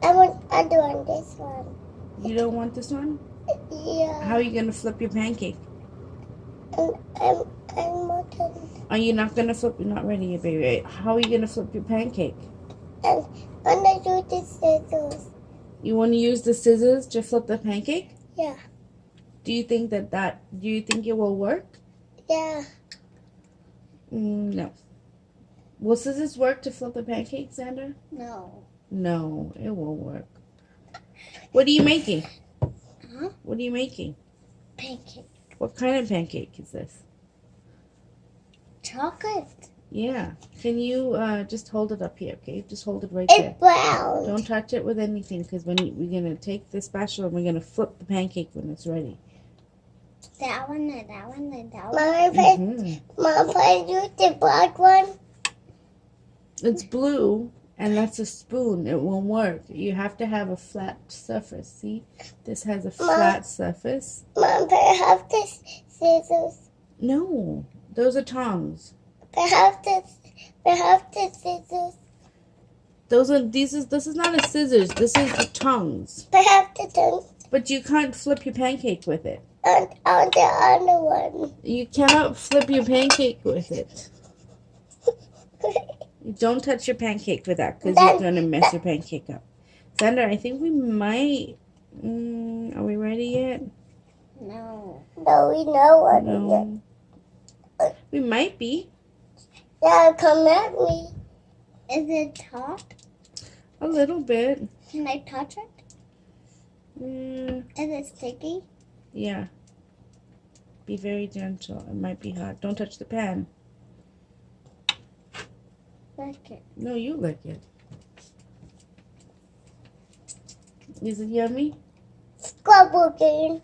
I don't want this one. You don't want this one? Yeah. How are you going to flip your pancake? I'm more. Are you not going to flip? You're not ready yet, baby. How are you going to flip your pancake? I'm gonna use the scissors. You want to use the scissors to flip the pancake? Yeah. Do you think do you think it will work? Yeah. No. Will scissors work to flip the pancake, Xander? No. No, it won't work. What are you making? Huh? What are you making? Pancake. What kind of pancake is this? Chocolate. Yeah. Can you just hold it up here, okay? Just hold it right It's there. brown. Don't touch it with anything because we're going to take the spatula and we're going to flip the pancake when it's ready. That one and that one and that one. Mom, can you use the black one? It's blue and that's a spoon. It won't work. You have to have a flat surface. See? This has a flat surface. Mom, can I have the scissors? No. Those are tongs. I have the scissors. This is not a scissors. This is the tongs. I have the tongue. But you can't flip your pancake with it. And on the other one. You cannot flip your pancake with it. Don't touch your pancake with that because you're going to mess your pancake up. Xander, I think we might... are we ready yet? No. No, we know what No. We might be. Yeah, come at me. Is it hot? A little bit. Can I touch it? Is it sticky? Yeah. Be very gentle. It might be hot. Don't touch the pan. Lick it. No, you lick it. Is it yummy? Scrub again.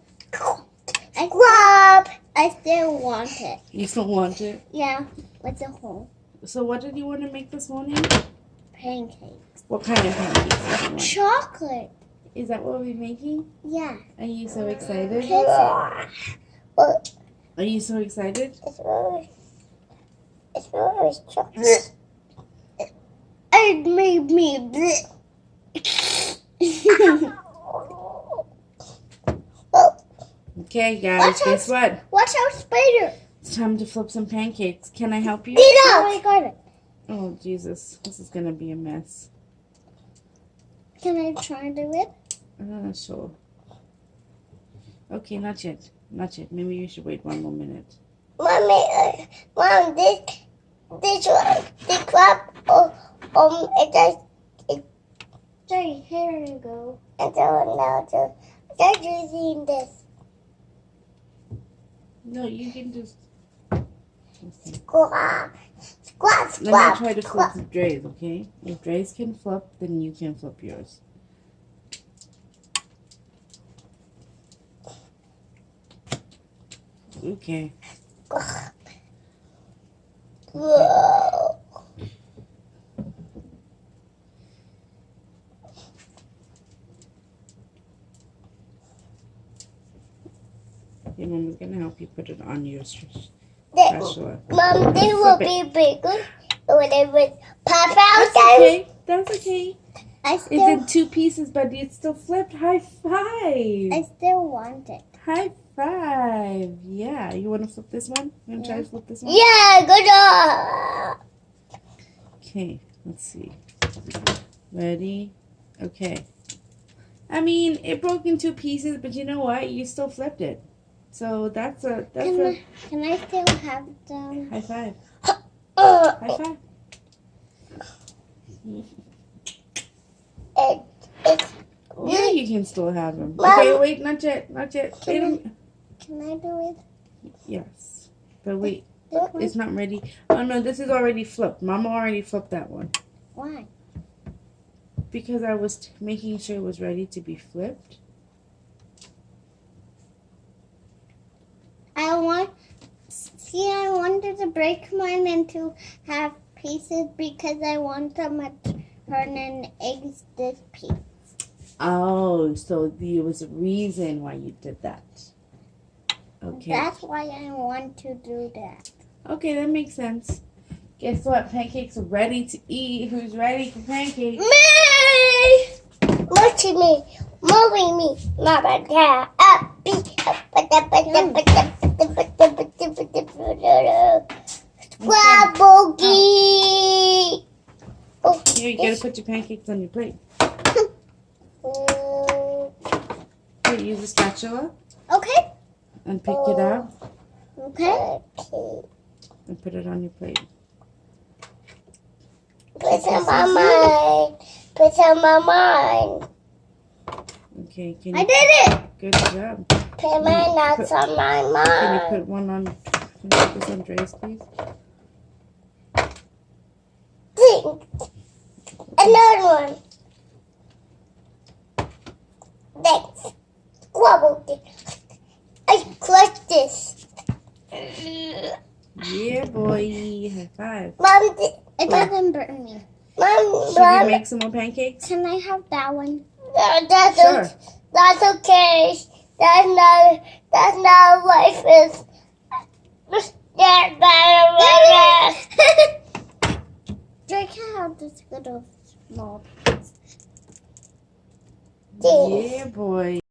Scrub. I still want it. You still want it? Yeah, with the hole. So what did you want to make this morning? Pancakes. What kind of pancakes did you want? Chocolate. Is that what we're making? Yeah. Are you so excited? Well, Are you so excited? it's very chocolate. It made me Okay, guys, guess what? Watch out, spider. It's time to flip some pancakes. Can I help you? Get up. Oh, I got it. Oh, Jesus. This is going to be a mess. Can I try to do it? Sure. Okay, not yet. Not yet. Maybe you should wait one more minute. Mommy, Mom, this one, the crab, sorry, here you go. And so now, just using this. No, you can just... Okay. Squab, squab, squab. Let me try to flip the Dre's, okay? If Dre's can flip, then you can flip yours. Okay. Whoa. Your mom is going to help you put it on your spatula. Mom, they will be bigger when it was pop out. That's okay. That's okay. It's It's in two pieces, but it's still flipped. High five. I still want it. High five. Yeah. You want to flip this one? You want to try to flip this one? Yeah, good job. Okay. Let's see. Ready? Okay. I mean, it broke in two pieces, but you know what? You still flipped it. So that's a... Can I still have them? High five. High five. Yeah, you can still have them. Okay, wait, not yet. Not yet. Wait a minute. Can I do it? Yes. But wait, it's not ready. Oh, no, this is already flipped. Mama already flipped that one. Why? Because I was making sure it was ready to be flipped. I wanted to break mine into half pieces because I want them to turn in eggs this piece. Oh, so there was a reason why you did that. Okay. That's why I want to do that. Okay, that makes sense. Guess what? Pancakes are ready to eat. Who's ready for pancakes? Me! moving me. Mama, yeah. Squabble. Here, you gotta put your pancakes on your plate. Here, use a spatula Okay. and pick it out Okay. and put it on your plate. Put on my mind. Put on my mind. Okay, can I you? did it. Good job. Put my nuts on my Can you mind. put one on? Can you put this on Dre's, please? Ding. Another one. Thanks. Squabble. I crushed this. Yeah, boy. High five. Mom, it doesn't burn me. Mom, Should we make some more pancakes? can I have that one? Sure. That's okay. That's not life is. Drake can have this little small piece. Yeah, boy.